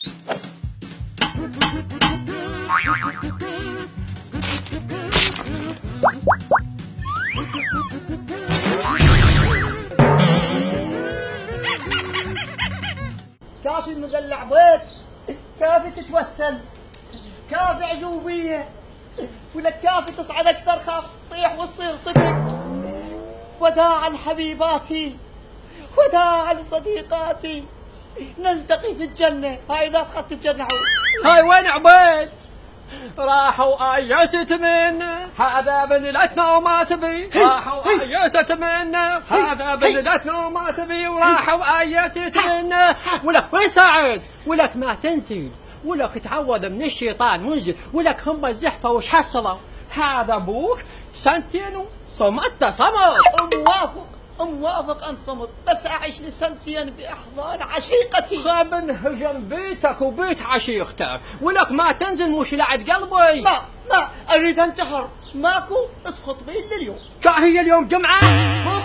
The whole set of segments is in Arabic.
كافي مدلع بيت، كافي تتوسل، كافي عزوبية، ولك كافي تصعد أكثر، خاف تطيح وتصير صدق. وداعا حبيباتي، وداعا صديقاتي، نلتقي في الجنة. هاي إذا دخلت الجنة. هاي وين عبيد؟ راحوا ايست منه، هذا بلدتنا وما سبي. راحوا ايست منه، هذا بلدتنا وما سبي. وراحوا ايست منه. ولك وين ساعد؟ ولك ما تنزل، ولك تعوذ من الشيطان منزل. ولك هم الزحفه وش حصلوا؟ هذا ابوك سنتين صمت صمت. موافق انصمت، بس اعيش لي سنتين باحضان عشيقتي. خاب انهجم بيتك وبيت عشيقتك. ولك ما تنزل مش لعد قلبي. ما اريد انتحر. ماكو خطبه الا اليوم. هي اليوم جمعه؟ مو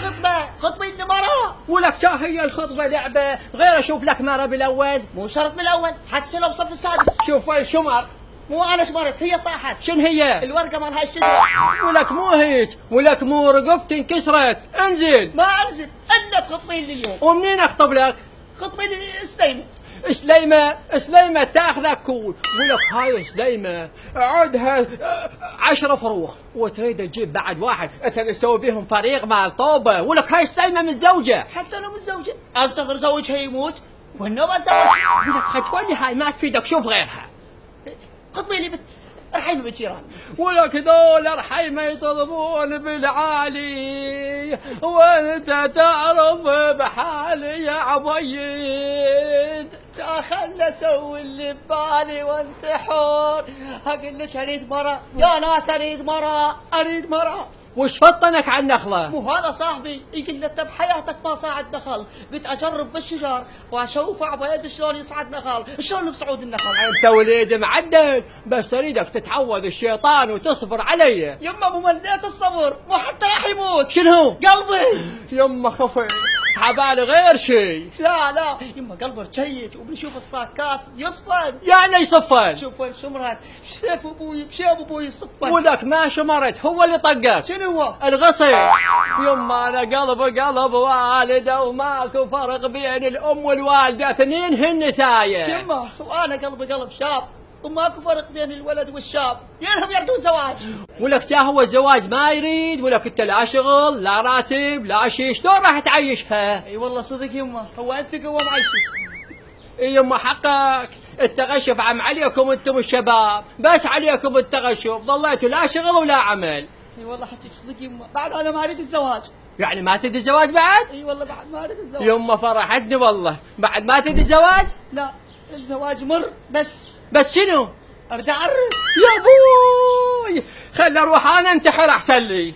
خطبه الا مرة. ولك هي الخطبه لعبه غير اشوف لك مره بالاول. مو شرط بالاول، حتى لو صف السادس. شوف الشمر. مو انا شمرت، هي طاحت. شن هي؟ الورقه مال هاي الشجره. ولك مو هيك، ولك مو رقبتي انكسرت. انزل. ما انزل الا تخطبين لي اليوم. ومنين اخطب لك؟ خطبي لي سليمة تاخذك كول. ولك هاي سليمة عدها 10 فروخ، وتريد تجيب بعد واحد انت تسوي بيهم فريق مال طوبة. ولك هاي سليمة متزوجة. حتى لو متزوجة انتظر زوجها يموت والنوبة زوجها. ولك حتولي هاي ما تفيدك، شوف غيرها. خطبي لي بنت رحيمة بالجيران. ولك ذول رحيمة يطلبون بالعالي، وانت تعرف بحالي يا عبيد. خل اسوي اللي ببالي وانت حور. اقول لك اريد مرة يا ناس، اريد مرة. وش فطنك على النخلة؟ مو هذا صاحبي يقول له بحياتك ما صعد نخل. قلت اجرب بالشجر واشوف عبيد شلون يصعد نخل، شلون بصعود النخل. انت وليد معدل، بس اريدك تتعوذ الشيطان وتصبر علي. يما مو مليت الصبر، مو حتى راح يموت. شنو؟ قلبي. يما خفي عبالي غير شيء. لا يما قلبي رجيج، وبنشوف الصاكات يصفن. يعني يصفن؟ شوف وين شمرت، شاف ابوي يصفن. ولك ما شمرت، هو اللي طقك. شنو هو؟ الغصن. يما انا قلب والده، وماكو فرق بين الام والوالده، اثنين هن ثايه. يما وانا قلب شاب، وماكو فرق بين الولد والشاب، ينهم يردون زواج. ولك هو الزواج ما يريد. ولك انت لا شغل لا راتب لا شيء، شلون راح تعيشها؟ اي والله صدق يما، هو انت قوم عيشك. اي يما حقك. التغشف عم عليكم انتم الشباب، بس عليكم التغشف، ضليتوا لا شغل ولا عمل. اي والله حتى صدق يما، بعد انا ما اريد الزواج. يعني ما تدي الزواج بعد؟ اي والله بعد ما اريد الزواج. يما فرحتني والله، بعد ما تدي الزواج؟ لا الزواج مر، بس شنو؟ ارجع اعرف. يا ابوي خل اروح انا انتحر احسن لي.